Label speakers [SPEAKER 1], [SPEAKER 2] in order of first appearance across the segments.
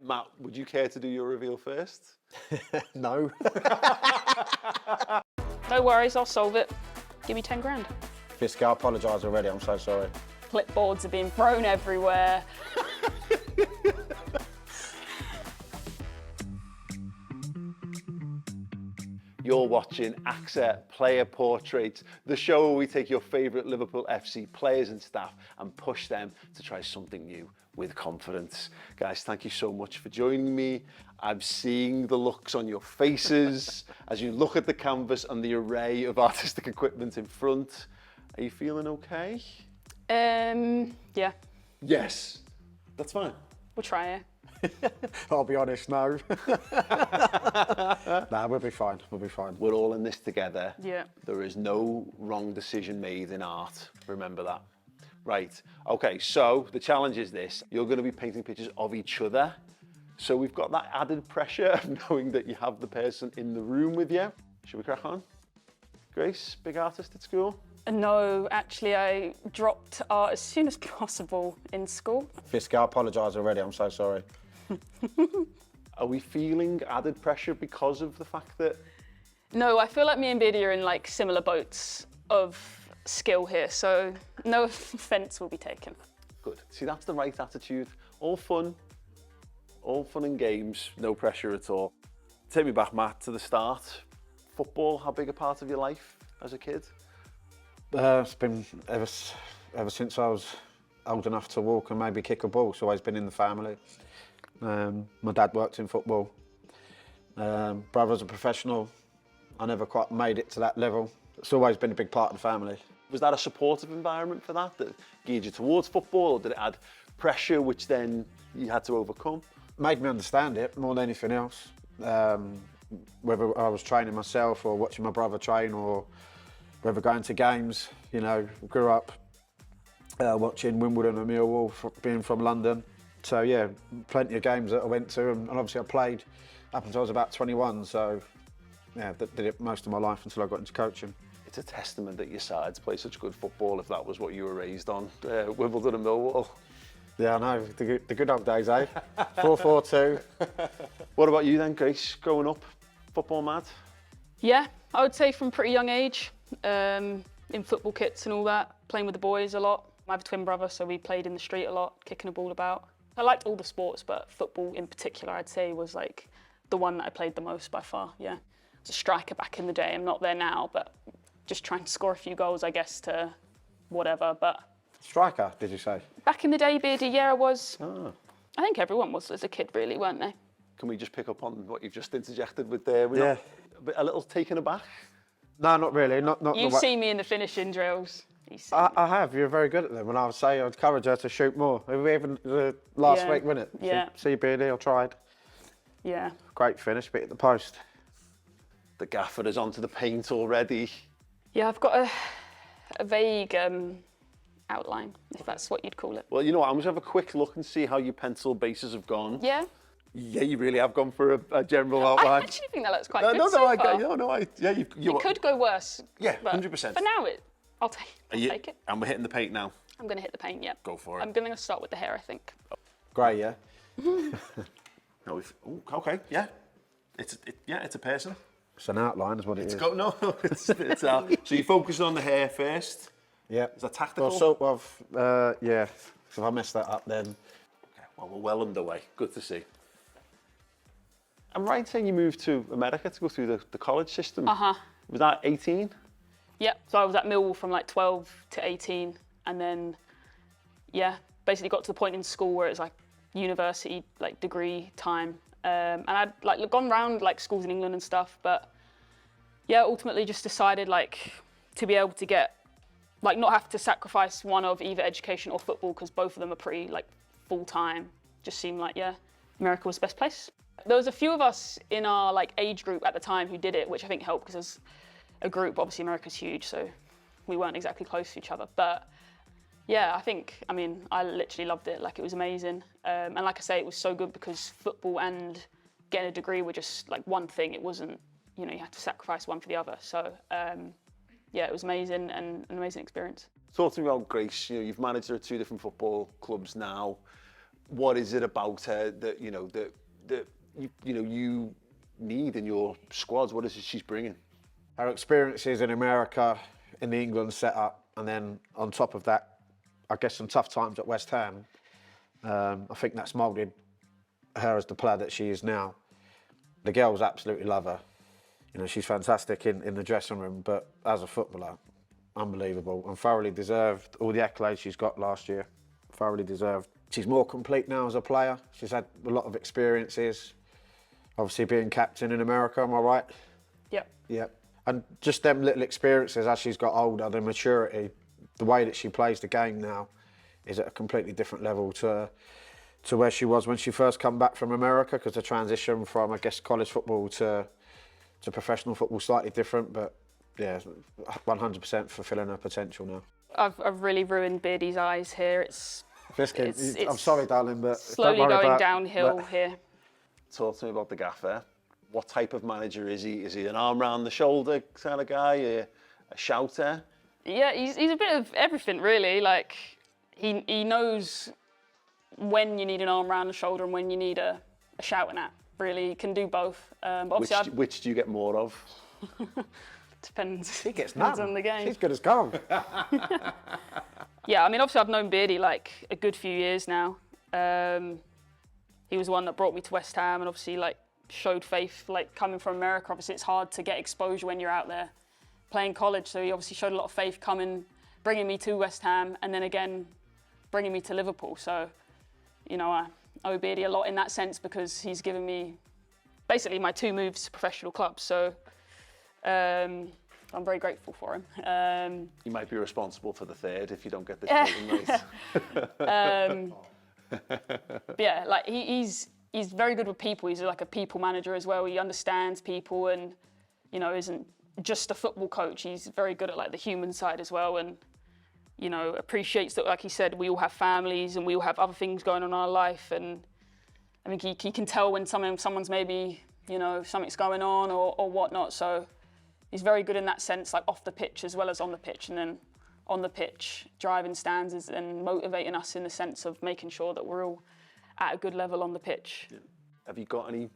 [SPEAKER 1] Matt, would you care to do your reveal first?
[SPEAKER 2] No.
[SPEAKER 3] No worries, I'll solve it. Give me 10 grand.
[SPEAKER 2] Fisky, I apologise already, I'm so sorry.
[SPEAKER 3] Clipboards are being thrown everywhere.
[SPEAKER 1] You're watching AXA Player Portraits, the show where we take your favourite Liverpool FC players and staff and push them to try something new with confidence. Guys, thank you so much for joining me. I'm seeing the looks on your faces as you look at the canvas and the array of artistic equipment in front. Are you feeling okay?
[SPEAKER 3] Yeah,
[SPEAKER 1] Yes, that's fine.
[SPEAKER 3] we'll try it.
[SPEAKER 2] I'll be honest, no. Nah, we'll be fine, we'll be fine.
[SPEAKER 1] We're all in this together.
[SPEAKER 3] Yeah.
[SPEAKER 1] There is no wrong decision made in art. Remember that. Right, okay, so the challenge is this. You're going to be painting pictures of each other. So we've got that added pressure of knowing that you have the person in the room with you. Should we crack on? Grace, big artist at school?
[SPEAKER 3] No, actually, I dropped art as soon as possible in school.
[SPEAKER 2] Fisky, I apologise already, I'm so sorry.
[SPEAKER 1] Are we feeling added pressure because of the fact that...
[SPEAKER 3] No, I feel like me and Biddy are in like similar boats of skill here, so no offence will be taken.
[SPEAKER 1] Good. See, that's the right attitude. All fun and games, no pressure at all. Take me back, Matt, to the start. Football, how big a part of your life as a kid?
[SPEAKER 2] It's been ever since I was old enough to walk and maybe kick a ball. It's always been in the family. My dad worked in football. Brother's a professional. I never quite made it to that level. It's always been a big part of the family.
[SPEAKER 1] Was that a supportive environment for that geared you towards football, or did it add pressure which then you had to overcome?
[SPEAKER 2] Made me understand it more than anything else. Whether I was training myself or watching my brother train, or whether going to games, you know, grew up watching Wimbledon and Millwall, being from London. So yeah, plenty of games that I went to, and obviously I played up until I was about 21, so yeah, did it most of my life until I got into coaching.
[SPEAKER 1] It's a testament that your sides play such good football if that was what you were raised on, Wimbledon and Millwall.
[SPEAKER 2] Yeah, I know, the good old days, eh? 4-4-2.
[SPEAKER 1] What about you then, Grace, growing up, football mad?
[SPEAKER 3] Yeah, I would say from a pretty young age, in football kits and all that, playing with the boys a lot. I have a twin brother, so we played in the street a lot, kicking a ball about. I liked all the sports, but football in particular, I'd say, was like the one that I played the most by far, yeah. I was a striker back in the day. I'm not there now, but just trying to score a few goals, I guess, to whatever, but...
[SPEAKER 2] Striker, did you say?
[SPEAKER 3] Back in the day, Beardy, yeah, I was.
[SPEAKER 1] Ah.
[SPEAKER 3] I think everyone was as a kid, really, weren't they?
[SPEAKER 1] Can we just pick up on what you've just interjected with there?
[SPEAKER 2] Yeah.
[SPEAKER 1] A little taken aback?
[SPEAKER 2] No, not really. Not
[SPEAKER 3] You've
[SPEAKER 2] the way.
[SPEAKER 3] seen me in the finishing drills.
[SPEAKER 2] I have. You're very good at them, and I would say I'd encourage her to shoot more. Even last
[SPEAKER 3] Yeah.
[SPEAKER 2] week, wasn't it?
[SPEAKER 3] Yeah.
[SPEAKER 2] See, Beardy, I tried.
[SPEAKER 3] Yeah.
[SPEAKER 2] Great finish, bit at the post.
[SPEAKER 1] The gaffer is onto the paint already.
[SPEAKER 3] Yeah, I've got a vague outline, if that's what you'd call it.
[SPEAKER 1] Well, you know what, I'm just have a quick look and see how your pencil bases have gone.
[SPEAKER 3] Yeah?
[SPEAKER 1] Yeah, you really have gone for a general
[SPEAKER 3] I
[SPEAKER 1] outline.
[SPEAKER 3] actually think that looks quite
[SPEAKER 1] No,
[SPEAKER 3] good
[SPEAKER 1] no,
[SPEAKER 3] so
[SPEAKER 1] I
[SPEAKER 3] far.
[SPEAKER 1] yeah, you
[SPEAKER 3] It could go worse.
[SPEAKER 1] Yeah,
[SPEAKER 3] but
[SPEAKER 1] 100%.
[SPEAKER 3] For now, I'll take it.
[SPEAKER 1] And we're hitting the paint now.
[SPEAKER 3] I'm going to hit the paint, yeah.
[SPEAKER 1] Go for it.
[SPEAKER 3] I'm going to start with the hair, I think.
[SPEAKER 2] Grey, yeah?
[SPEAKER 1] No, okay, yeah. It's a person.
[SPEAKER 2] It's an outline, is what it is.
[SPEAKER 1] No, it's so you focus on the hair first.
[SPEAKER 2] Yeah.
[SPEAKER 1] Is that tactical?
[SPEAKER 2] Well, sort of, yeah. If I mess that up, then...
[SPEAKER 1] Okay, well, we're well underway. Good to see. I'm right saying you moved to America to go through the college system?
[SPEAKER 3] Uh-huh.
[SPEAKER 1] Was that 18?
[SPEAKER 3] Yep, so I was at Millwall from like 12 to 18, and then, yeah, basically got to the point in school where it's like university, like degree time. And I'd like gone round like schools in England and stuff, but yeah, ultimately just decided like to be able to get, like not have to sacrifice one of either education or football, because both of them are pretty like full-time. Just seemed like, yeah, America was the best place. There was a few of us in our like age group at the time who did it, which I think helped, because as a group, obviously America's huge, so we weren't exactly close to each other. But yeah, I mean, I literally loved it. Like, it was amazing. And like I say, it was so good because football and getting a degree were just like one thing. It wasn't, you know, you had to sacrifice one for the other. So yeah, it was amazing and an amazing experience.
[SPEAKER 1] Talk to me about Grace. You know, you've managed her at 2 different football clubs now. what is it about her that you need in your squads? What is it she's bringing?
[SPEAKER 2] Her experiences in America, in the England setup, and then on top of that, I guess some tough times at West Ham. I think that's moulded her as the player that she is now. The girls absolutely love her. You know, she's fantastic in the dressing room, but as a footballer, unbelievable and thoroughly deserved all the accolades she's got last year. Thoroughly deserved. She's more complete now as a player. She's had a lot of experiences. Obviously being captain in America, am I right?
[SPEAKER 3] Yep.
[SPEAKER 2] Yep. And just them little experiences as she's got older, the maturity, the way that she plays the game now is at a completely different level to where she was when she first come back from America, because the transition from, I guess, college football to professional football slightly different, but yeah, 100% fulfilling her potential now.
[SPEAKER 3] I've really ruined Beardie's eyes here.
[SPEAKER 2] I'm sorry, darling, but
[SPEAKER 3] slowly
[SPEAKER 2] don't worry
[SPEAKER 3] going
[SPEAKER 2] about,
[SPEAKER 3] downhill here.
[SPEAKER 1] Talk to me about the gaffer. What type of manager is he? Is he an arm round the shoulder kind of guy, a shouter?
[SPEAKER 3] Yeah, he's a bit of everything really. Like he knows when you need an arm around the shoulder and when you need a shouting at. Really, he can do both. But obviously,
[SPEAKER 1] which do you get more of?
[SPEAKER 3] Depends.
[SPEAKER 2] He gets
[SPEAKER 3] Depends
[SPEAKER 2] none.
[SPEAKER 3] on the game.
[SPEAKER 2] He's good as gold.
[SPEAKER 3] Yeah, I mean, obviously I've known Beardie like a good few years now. He was the one that brought me to West Ham and obviously like showed faith, like coming from America. Obviously it's hard to get exposure when you're out there playing college. So he obviously showed a lot of faith bringing me to West Ham and then again, bringing me to Liverpool. So, you know, I owe Beardie a lot in that sense because he's given me basically my 2 moves to professional clubs. So I'm very grateful for him.
[SPEAKER 1] You might be responsible for the 3rd if you don't get this right.
[SPEAKER 3] But yeah, like he's very good with people. He's like a people manager as well. He understands people and, you know, isn't just a football coach. He's very good at like the human side as well and, you know, appreciates that, like he said, we all have families and we all have other things going on in our life. And I think he can tell when someone's maybe, you know, something's going on or whatnot. So he's very good in that sense, like off the pitch as well as on the pitch. And then on the pitch, driving standards and motivating us in the sense of making sure that we're all at a good level on the pitch.
[SPEAKER 1] Yeah. Have you got any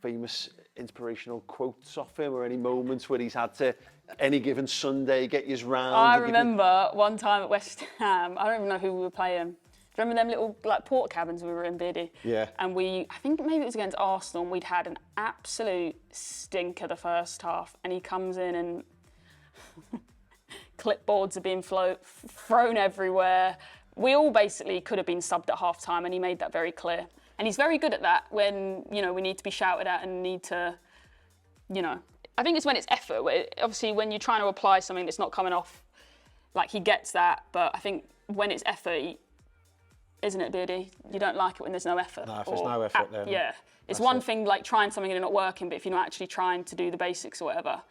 [SPEAKER 1] famous inspirational quotes off him or any moments where he's had to, any given Sunday, get you round?
[SPEAKER 3] I remember one time at West Ham, I don't even know who we were playing. Do you remember them little like port cabins we were in, Beardie?
[SPEAKER 2] Yeah.
[SPEAKER 3] And I think maybe it was against Arsenal, and we'd had an absolute stinker the first half, and he comes in and clipboards are being thrown everywhere. We all basically could have been subbed at half time, and he made that very clear. And he's very good at that when, you know, we need to be shouted at and need to, you know, I think it's when it's effort. Obviously, when you're trying to apply something that's not coming off, like he gets that. But I think when it's effort, isn't it, Beardie? You don't like it when there's no effort.
[SPEAKER 2] No, if there's no effort, then
[SPEAKER 3] yeah, it's one thing like trying something and it not working, but if you're not actually trying to do the basics or whatever.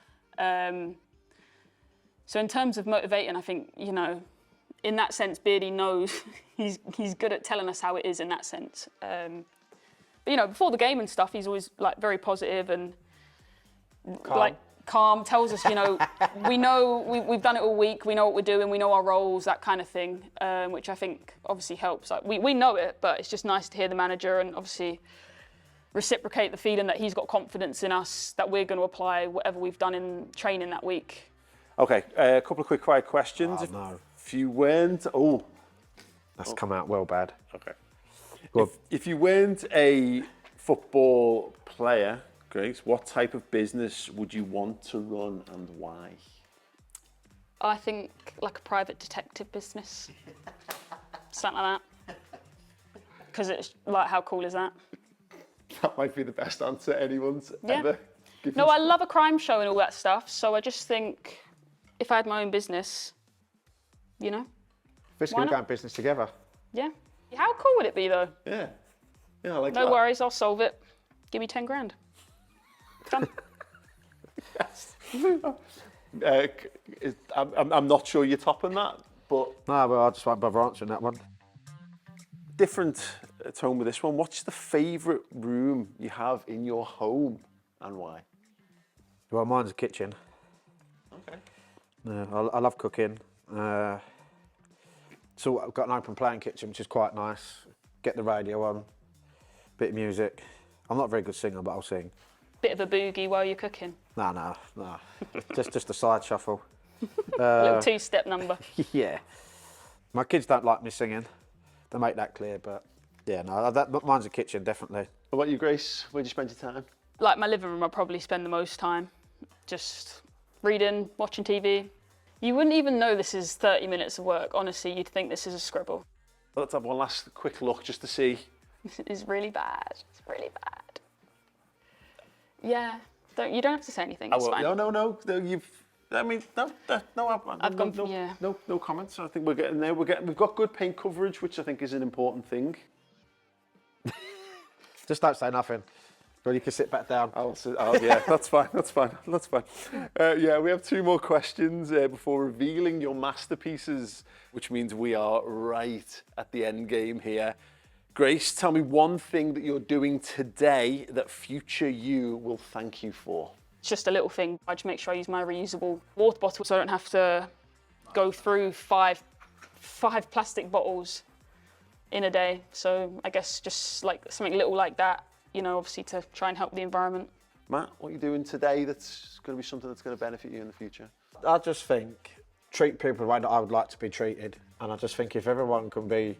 [SPEAKER 3] So in terms of motivating, I think, you know, in that sense, Beardie knows he's good at telling us how it is in that sense. But you know, before the game and stuff, he's always like very positive and calm. Tells us, you know, we've done it all week. We know what we're doing. We know our roles, that kind of thing, which I think obviously helps. Like we know it, but it's just nice to hear the manager and obviously reciprocate the feeling that he's got confidence in us that we're going to apply whatever we've done in training that week.
[SPEAKER 1] Okay, a couple of quick fire questions.
[SPEAKER 2] Oh, no.
[SPEAKER 1] If you weren't,
[SPEAKER 2] That's come out well bad.
[SPEAKER 1] okay.
[SPEAKER 2] Go on.
[SPEAKER 1] If you weren't a football player, Grace, what type of business would you want to run and why?
[SPEAKER 3] I think like a private detective business, something like that. Because it's like, how cool is that?
[SPEAKER 1] That might be the best answer anyone's ever given.
[SPEAKER 3] No, I love a crime show and all that stuff. So I just think if I had my own business, you know,
[SPEAKER 2] This
[SPEAKER 3] Why
[SPEAKER 2] can
[SPEAKER 3] not?
[SPEAKER 2] go in business together.
[SPEAKER 3] yeah. How cool would it be though?
[SPEAKER 1] Yeah, I like
[SPEAKER 3] No
[SPEAKER 1] that.
[SPEAKER 3] worries, I'll solve it. Give me 10 grand. Done.
[SPEAKER 1] I'm not sure you're topping that, but
[SPEAKER 2] No, well, I just won't bother answering that one.
[SPEAKER 1] different tone with this one. What's the favourite room you have in your home and why?
[SPEAKER 2] Well, mine's a kitchen.
[SPEAKER 1] Okay.
[SPEAKER 2] Yeah, I love cooking. So I've got an open plan kitchen, which is quite nice. get the radio on, bit of music. I'm not a very good singer, but I'll sing.
[SPEAKER 3] Bit of a boogie while you're cooking.
[SPEAKER 2] No. just a side shuffle.
[SPEAKER 3] Little two-step number.
[SPEAKER 2] Yeah. My kids don't like me singing. They make that clear, but yeah, no, mine's a kitchen, definitely.
[SPEAKER 1] What about you, Grace? Where do you spend your time?
[SPEAKER 3] Like my living room, I probably spend the most time just reading, watching TV. You wouldn't even know this is 30 minutes of work. Honestly, you'd think this is a scribble.
[SPEAKER 1] Let's have one last quick look just to see.
[SPEAKER 3] It's really bad. It's really bad. Yeah. You don't have to say anything. It's fine.
[SPEAKER 1] No. I've
[SPEAKER 3] gone.
[SPEAKER 1] No,
[SPEAKER 3] Yeah.
[SPEAKER 1] no comments. I think we're getting there. We've got good paint coverage, which I think is an important thing.
[SPEAKER 2] Just don't say nothing. Well, you can sit back down.
[SPEAKER 1] Yeah, that's fine. Yeah, we have 2 more questions before revealing your masterpieces, which means we are right at the end game here. Grace, tell me one thing that you're doing today that future you will thank you for.
[SPEAKER 3] It's just a little thing. I just make sure I use my reusable water bottle so I don't have to go through five plastic bottles in a day. So I guess just like something little like that, you know, obviously to try and help the environment.
[SPEAKER 1] Matt, what are you doing today that's going to be something that's going to benefit you in the future?
[SPEAKER 2] I just think treat people the way that I would like to be treated, and I just think if everyone can be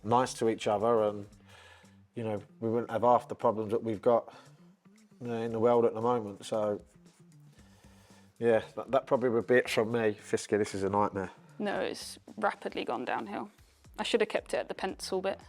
[SPEAKER 2] nice to each other, and you know, we wouldn't have half the problems that we've got, you know, in the world at the moment. So yeah, that probably would be it from me. Fisky, this is a nightmare.
[SPEAKER 3] No, it's rapidly gone downhill. I should have kept it at the pencil bit.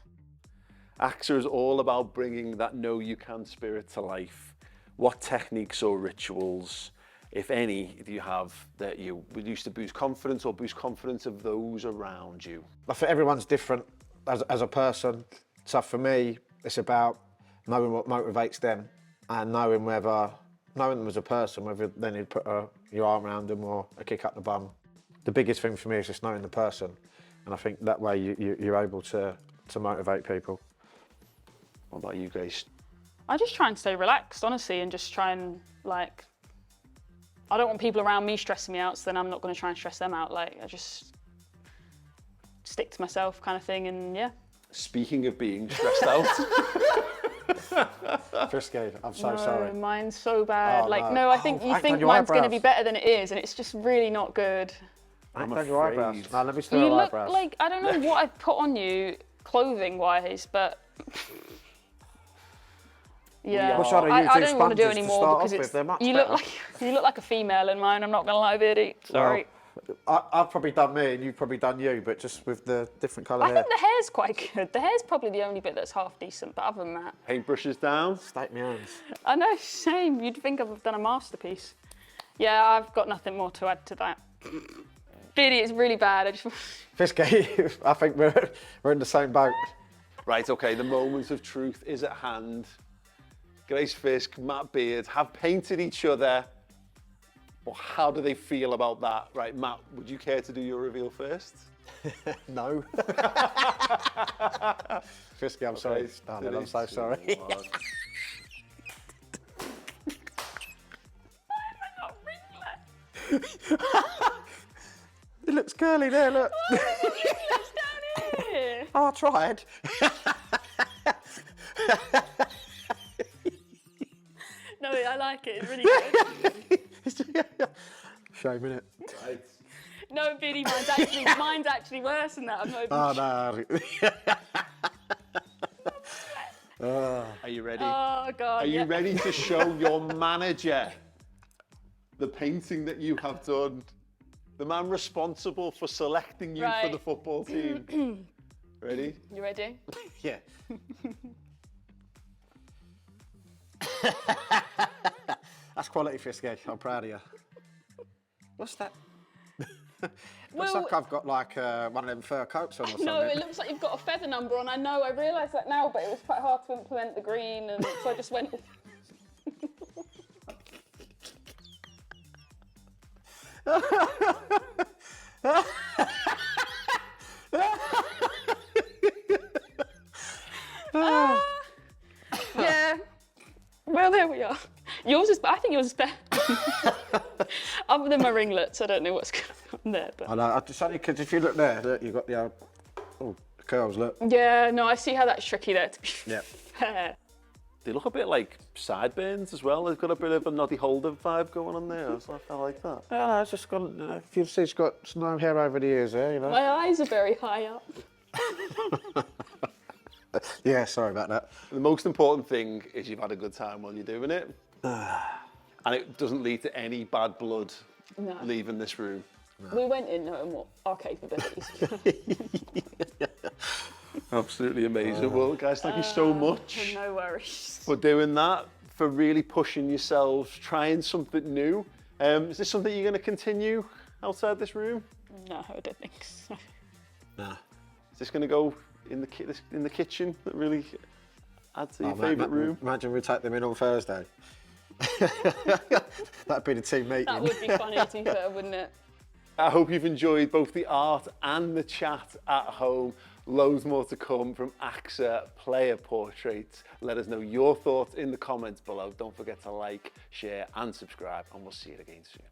[SPEAKER 1] AXA is all about bringing that know you can spirit to life. What techniques or rituals, if any, do you have that you would use to boost confidence or boost confidence of those around you?
[SPEAKER 2] I think everyone's different as a person. So for me, it's about knowing what motivates them and knowing them as a person, whether they need to put your arm around them or a kick up the bum. The biggest thing for me is just knowing the person, and I think that way you're able to motivate people.
[SPEAKER 1] What about you, Grace?
[SPEAKER 3] I just try and stay relaxed, honestly, and just try and like, I don't want people around me stressing me out, so then I'm not going to try and stress them out. Like, I just stick to myself kind of thing, and yeah.
[SPEAKER 1] Speaking of being stressed out.
[SPEAKER 2] Frisky, I'm so
[SPEAKER 3] No,
[SPEAKER 2] sorry.
[SPEAKER 3] mine's so bad.
[SPEAKER 2] Oh,
[SPEAKER 3] like,
[SPEAKER 2] no.
[SPEAKER 3] no, I think you
[SPEAKER 2] act
[SPEAKER 3] think
[SPEAKER 2] on your
[SPEAKER 3] mine's going to
[SPEAKER 2] eyebrows.
[SPEAKER 3] be better than it is, and it's just really not good.
[SPEAKER 1] I'm
[SPEAKER 2] Act on your eyebrows.
[SPEAKER 1] afraid.
[SPEAKER 2] No, let me still
[SPEAKER 3] You
[SPEAKER 2] your
[SPEAKER 3] look
[SPEAKER 2] eyebrows.
[SPEAKER 3] like, I don't know what I've put on you clothing-wise, but yeah,
[SPEAKER 2] What shall I use?
[SPEAKER 3] I
[SPEAKER 2] These
[SPEAKER 3] don't want to do
[SPEAKER 2] sponges to
[SPEAKER 3] anymore
[SPEAKER 2] start
[SPEAKER 3] because
[SPEAKER 2] off
[SPEAKER 3] it's
[SPEAKER 2] with? They're much
[SPEAKER 3] you look
[SPEAKER 2] better.
[SPEAKER 3] like you look like a female in mine. I'm not gonna lie, Biddy. Sorry.
[SPEAKER 2] Well, I've probably done me and you've probably done you, but just with the different colour
[SPEAKER 3] I
[SPEAKER 2] hair.
[SPEAKER 3] think the hair's quite good. The hair's probably the only bit that's half decent, but other than that,
[SPEAKER 1] Paintbrushes down.
[SPEAKER 2] Stake me hands.
[SPEAKER 3] I know, same. You'd think I've done a masterpiece. Yeah, I've got nothing more to add to that. Biddy, it's really bad. I just
[SPEAKER 2] Fisky, I think we're in the same boat.
[SPEAKER 1] Right, okay, the moment of truth is at hand. Grace Fisk, Matt Beard have painted each other. But how do they feel about that? Right, Matt, would you care to do your reveal first?
[SPEAKER 2] No. Fisky, I'm sorry. Darling, I'm so sorry. It looks curly there, look.
[SPEAKER 3] it's down here.
[SPEAKER 2] Oh, I tried.
[SPEAKER 3] No, I like it. It's really good.
[SPEAKER 2] Shame, innit?
[SPEAKER 1] Right.
[SPEAKER 3] No, Biddy, mine's actually worse than that. I'm not even
[SPEAKER 2] Oh, no.
[SPEAKER 1] Are you ready?
[SPEAKER 3] Oh, God.
[SPEAKER 1] Are you
[SPEAKER 3] yeah.
[SPEAKER 1] ready to show your manager the painting that you have done? The man responsible for selecting you for
[SPEAKER 3] Right.
[SPEAKER 1] the football team. Ready?
[SPEAKER 3] You ready?
[SPEAKER 2] Yeah. That's quality, Fisky. I'm proud of you. What's that? Looks
[SPEAKER 3] Well-
[SPEAKER 2] like I've got like one of them fur coats on or something.
[SPEAKER 3] No, it looks like you've got a feather number on. I know, I realise that now, but it was quite hard to implement the green, and so I just went. Yeah. Well, there we are. Yours is. I think yours is better. Other than my ringlets, I don't know what's going on there, but.
[SPEAKER 2] I know. It's only because if you look there, look, you've got the old curls, look.
[SPEAKER 3] Yeah, no, I see how that's tricky there, to be
[SPEAKER 2] Yeah.
[SPEAKER 3] fair.
[SPEAKER 1] They look a bit like sideburns as well. They've got a bit of a Noddy Holder vibe going on there. So I like that.
[SPEAKER 2] Yeah, it's just got, if you've seen, it's got no hair over the ears there, you know.
[SPEAKER 3] My eyes are very high up.
[SPEAKER 2] Yeah, sorry about that.
[SPEAKER 1] The most important thing is you've had a good time while you're doing it. And it doesn't lead to any bad blood
[SPEAKER 3] No.
[SPEAKER 1] leaving this room.
[SPEAKER 3] We went in knowing what our capabilities.
[SPEAKER 1] Absolutely amazing. Well, guys, thank you so much
[SPEAKER 3] No worries.
[SPEAKER 1] for doing that, for really pushing yourselves, trying something new. Is this something you're going to continue outside this room?
[SPEAKER 3] No, I don't think so.
[SPEAKER 2] Nah.
[SPEAKER 1] Is this going to go in the kitchen that really add to your favourite room?
[SPEAKER 2] Imagine we take them in on Thursday. That'd be the team meeting.
[SPEAKER 3] That would be funny to be fair, wouldn't it?
[SPEAKER 1] I hope you've enjoyed both the art and the chat at home. Loads more to come from AXA player portraits. Let us know your thoughts in the comments below. Don't forget to like, share and subscribe, and we'll see you again soon.